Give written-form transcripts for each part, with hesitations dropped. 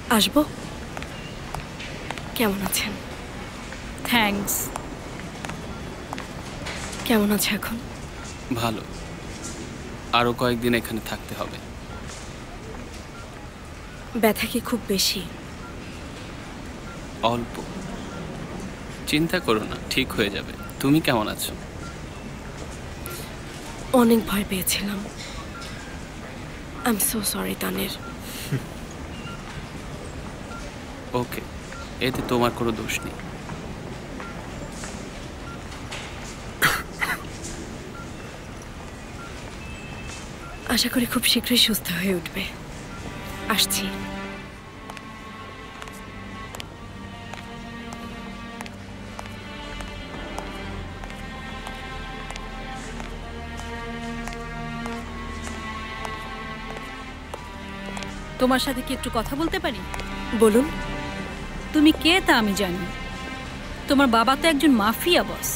আসবো? কেমন আছেন? থ্যাঙ্কস। কেমন আছে এখন? ভালো। আরো কয়েকদিন এখানে থাকতে হবে। ব্যথা কি খুব বেশি? অল্প। চিন্তা করো না, ঠিক হয়ে যাবে। তুমি কেমন আছো? অনেক ভয় পেয়েছিলাম। I am so sorry Tanir. Okay, এতে তোমার কোনো দোষ নেই। আশা করি খুব শীঘ্রই সুস্থ হয়ে উঠবে। আসছি। তোমার সাথে কি একটু কথা বলতে পারি? বলুন। তুমি কে তা আমি জানি। তোমার বাবা তো একজন মাফিয়া বস।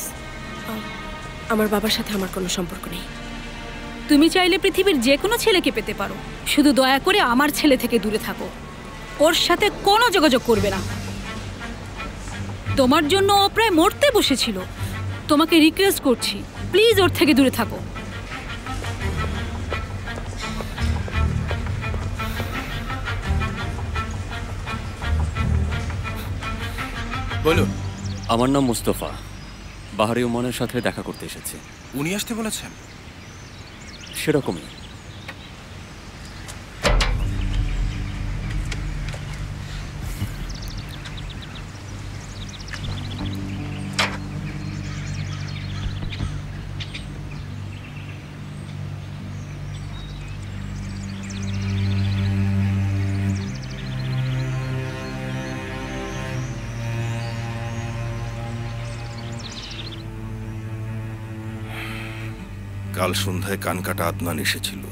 আমার বাবার সাথে আমার কোনো সম্পর্ক নেই। তুমি চাইলে পৃথিবীর যে কোনো ছেলেকে পেতে পারো, শুধু দয়া করে আমার ছেলে থেকে দূরে থাকো। ওর সাথে কোনো যোগাযোগ করবে না। তোমার জন্য ও প্রায় মরতে বসেছিল। তোমাকে রিকোয়েস্ট করছি, প্লিজ ওর থেকে দূরে থাকো। বলুন। আমার নাম মুস্তফা। বাহারি ওমানের সাথে দেখা করতে এসেছি। উনি আসতে বলেছেন? সেরকমই। কাল সন্ধ্যায় কানকাটা আদনান এসেছিল।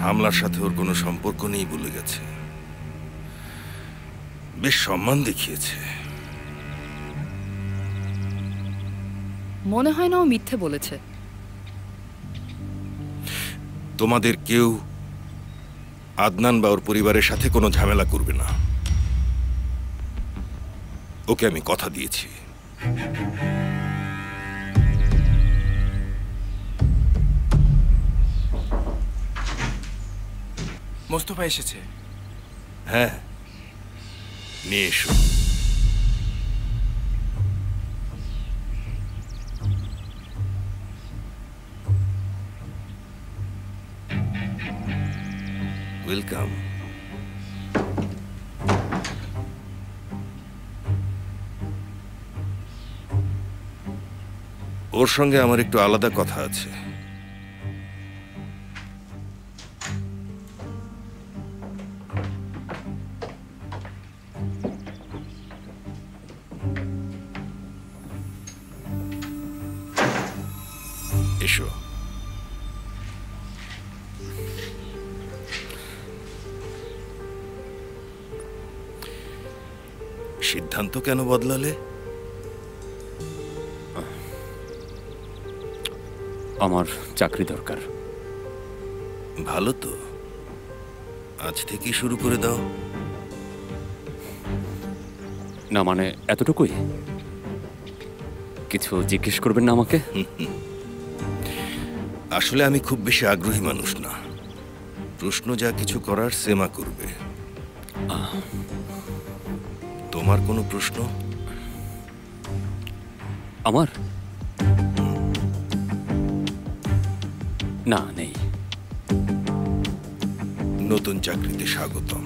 হামলার সাথে ওর কোনো সম্পর্ক নেই বলে গেছে। বেশ সম্মান দেখিয়েছে। মনে হয় না ও মিথ্যে বলেছে। তোমাদের কেউ আদনান বা ওর পরিবারের সাথে কোনো ঝামেলা করবে না। ওকে আমি কথা দিয়েছি। মোস্তফা এসেছে। হ্যাঁ, নিয়ে এসো। ওয়েলকাম। ওর সঙ্গে আমার একটু আলাদা কথা আছে। এসো। সিদ্ধান্ত কেন বদলালে? আমার চাকরি দরকার। ভালো তো, আজ থেকেই শুরু করে দাও। না মানে এতটুকুই? কিছু জিজ্ঞেস করবেন না আমাকে? আসলে আমি খুব বেশি আগ্রহী মানুষ না। প্রশ্ন যা কিছু করার সেমা করবে। তোমার কোনো প্রশ্ন? আমার না, নেই। নতুন চাকরিতে স্বাগতম।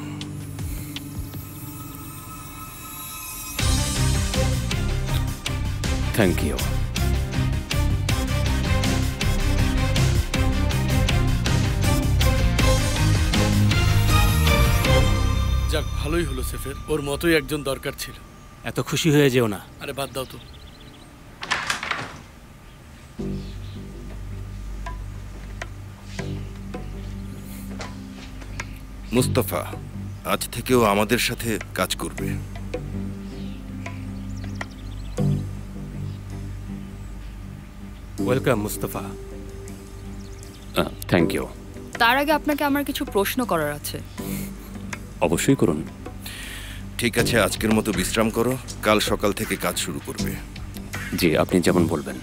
Thank you. যাক, ভালোই হলো সেফের। ওর মতোই একজন দরকার ছিল। এত খুশি হয়ে যেও না। আরে বাদ দাও তো। মুস্তফা আজ থেকেও আমাদের সাথে কাজ করবে। ওয়েলকাম মুস্তফা। Thank you. তার আগে আপনাকে আমার কিছু প্রশ্ন করার আছে। অবশ্যই করুন। ঠিক আছে, আজকের মতো বিশ্রাম করো, কাল সকাল থেকে কাজ শুরু করবে। জি, আপনি যেমন বলবেন।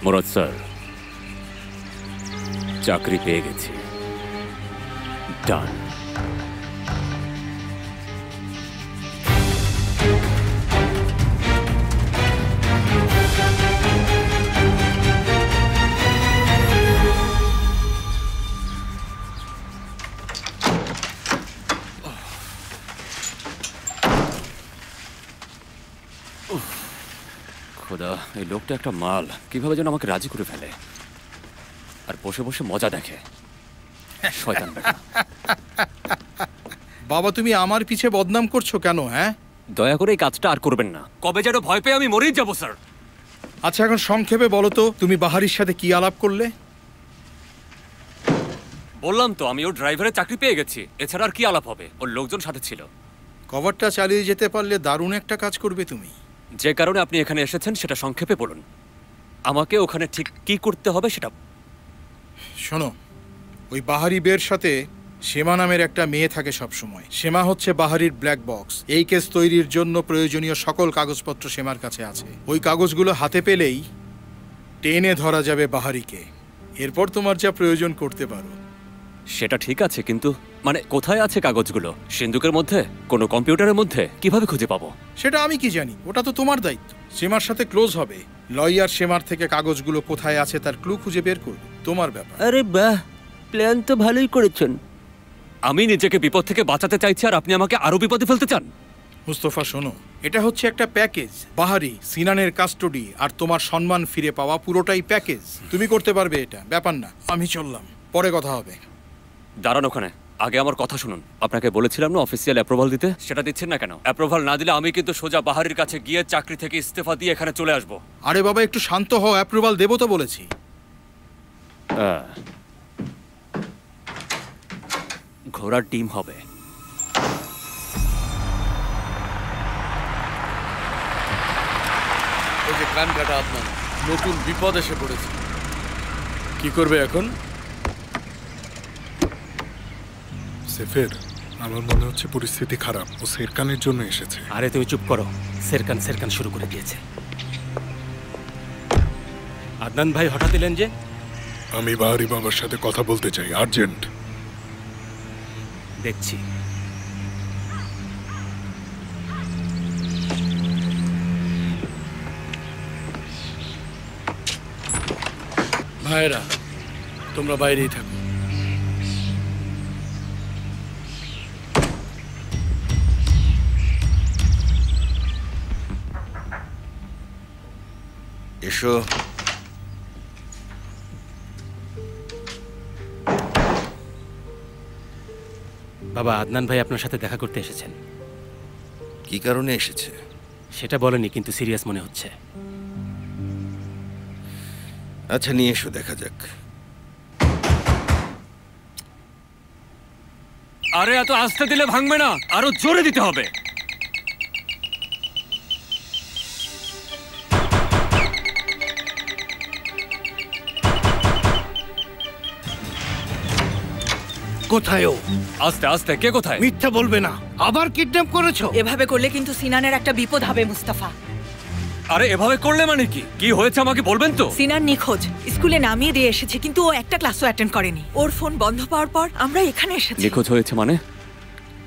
মুরাদ স্যার, চাকরি পেয়ে গেছি। ডান। খোদা, এই লোকটা একটা মাল। কিভাবে যেন আমাকে রাজি করে ফেলে আর বসে বসে মজা দেখে। শয়তান বেটা। বাবা, তুমি আমার পিছে বদনাম করছো কেন? হ্যাঁ, দয়া করে এই কাজটা আর করবেন না। কবে যেন ভয় পেয়ে আমি মরেই যাবো স্যার। আচ্ছা, এখন সংক্ষেপে বলো তো, তুমি বাহারির সাথে কি আলাপ করলে? বললাম তো, আমি ওর ড্রাইভারের চাকরি পেয়ে গেছি। এছাড়া আর কি আলাপ হবে? ওর লোকজন সাথে ছিল। কভারটা চালিয়ে যেতে পারলে দারুণ একটা কাজ করবে তুমি। যে কারণে আপনি এখানে এসেছেন সেটা সংক্ষেপে বলুন। আমাকে ওখানে ঠিক কি করতে হবে সেটা। শোনো, ওই বাহারি বের সাথে শ্যামা নামের একটা মেয়ে থাকে সব সময়। শ্যামা হচ্ছে বাহারির ব্ল্যাক বক্স। এই কেস তৈরির জন্য প্রয়োজনীয় সকল কাগজপত্র শ্যামার কাছে আছে। ওই কাগজগুলো হাতে পেলেই টেনে ধরা যাবে বাহারিকে। এরপর তোমার যা প্রয়োজন করতে পারো। সেটা ঠিক আছে, কিন্তু মানে কোথায় আছে কাগজগুলো? সিন্ধুকের মধ্যে? কোনো কম্পিউটারের মধ্যে? কিভাবে খুঁজে পাবো? সেটা আমি কি জানি? ওটা তো তোমার দায়িত্ব। শ্যামার সাথে ক্লোজ হবে, লয়ার শ্যামার থেকে কাগজগুলো কোথায় আছে তার ক্লু খুঁজে বের করবে। তোমার ব্যাপার। আরে বাহ, প্ল্যান তো ভালোই করেছেন। আমি নিজেকে বিপদ থেকে বাঁচাতে চাইছি আর আপনি আমাকে আরো বিপদে ফেলতে চান? মুস্তফা শোনো, এটা হচ্ছে একটা প্যাকেজ। বাহারি, সিনানের কাস্টডি আর তোমার সম্মান ফিরে পাওয়া পুরোটাই প্যাকেজ। তুমি করতে পারবে, এটা ব্যাপার না। আমি চললাম, পরে কথা হবে। দাঁড়ান ওখানে, আগে আমার কথা শুনুন। আপনাকে বলেছিলাম না অফিসিয়াল অ্যাপ্রুভাল দিতে, সেটা দিচ্ছেন না কেন? অ্যাপ্রুভাল না দিলে আমি কিন্তু সোজা বাহারির কাছে গিয়ে চাকরি থেকে ইস্তফা দিয়ে এখানে চলে আসবো। আরে বাবা, একটু শান্ত হও, অ্যাপ্রুভাল দেবো তো বলেছি। ঘোড়ার ডিম হবে। ওই যে কান কাটা আপনার নতুন বিপদ এসে পড়েছে। কি করবে এখন? সেফের, আমার মনে হচ্ছে পরিস্থিতি খারাপ। ও সেরকানের জন্য এসেছে। আরে তুমি চুপ করো। সেরকান সেরকান শুরু করে দিয়েছে। আদনান ভাই হঠাৎ এলেন যে? আমি বাহারি বাবার সাথে কথা বলতে চাই, আর্জেন্ট। দেখছি। ভাইরা, তোমরা বাইরেই থাকো। এসো। বাবা, আদনান ভাই আপনার সাথে দেখা করতে এসেছেন। কি কারণে এসেছে? সেটা বলেনি, কিন্তু সিরিয়াস মনে হচ্ছে। আচ্ছা, নিয়ে এসো, দেখা যাক। আরে এত আস্তে দিলে ভাঙবে না, আরো জোরে দিতে হবে। কোথায় ও? আস্তে আস্তে। কে কোথায়? মিথ্যা বলবে না। আবার কিডন্যাপ করেছো? এভাবে করলে কিন্তু সিনানের একটা বিপদ হবে মুস্তাফা। আরে এভাবে করলে মানে কি? কি হয়েছে আমাকে বলবেন তো? সিনান নিখোঁজ। স্কুলে নামিয়ে দিয়ে এসেছে, কিন্তু ও একটা ক্লাসও অ্যাটেন্ড করেনি। ওর ফোন বন্ধ পাওয়ার পর আমরা এখানে এসেছি। নিখোঁজ হয়েছে মানে?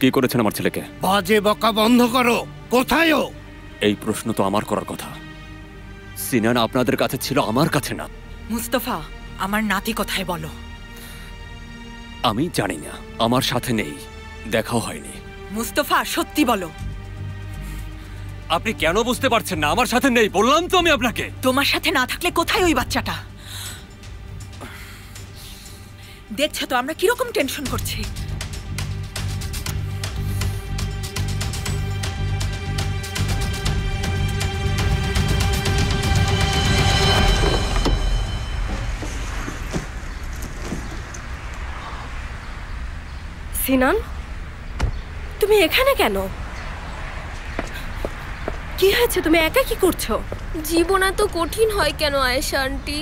কি করেছেন আমার ছেলেকে? বাজে বকা বন্ধ করো। কোথায় ও? এই প্রশ্ন তো আমার করার কথা। সিনান আপনাদের কাছে ছিল, আমার কাছে না। মুস্তাফা, আমার নাতি কোথায় বলো? আমি জানি না, আমার সাথে নেই, দেখাও হয়নি। মুস্তাফা, সত্যি বলো। আপনি কেন বুঝতে পারছেন না? আমার সাথে নেই, বললাম তো আমি আপনাকে। তোমার সাথে না থাকলে কোথায় ওই বাচ্চাটা? দেখছো তো আমরা কিরকম টেনশন করছি। সিনান, তুমি এখানে কেন? কি হয়েছে? তুমি একা কি করছো? জীবন এত কঠিন হয় কেন আয়েশা আন্টি?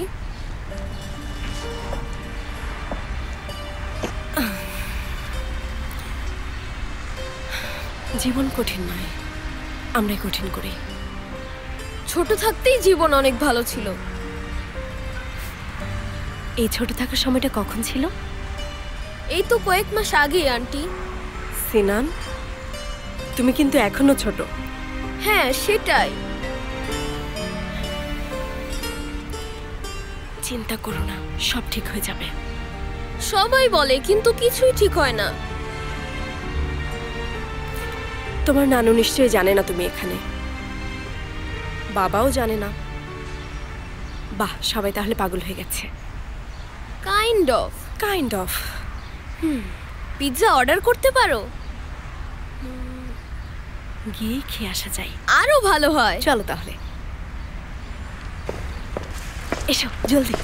জীবন কঠিন নয়, আমরাই কঠিন করি। ছোট থাকতেই জীবন অনেক ভালো ছিল। এই ছোট থাকার সময়টা কখন ছিল? এই তো কয়েক মাস আগে আন্টি। সিনান, তুমি কিন্তু এখনো ছোট। হ্যাঁ সেটাই। চিন্তা করো না, সব ঠিক হয়ে যাবে। সবাই বলে কিন্তু কিছুই ঠিক হয় না। তোমার নানু নিশ্চয়ই জানে না তুমি এখানে, বাবাও জানে না। বাহ, সবাই তাহলে পাগল হয়ে গেছে। Kind of. পিৎজা অর্ডার করতে পারো? গিয়ে খেয়ে আসা যায়, আরো ভালো হয়। চলো তাহলে, এসো জলদি।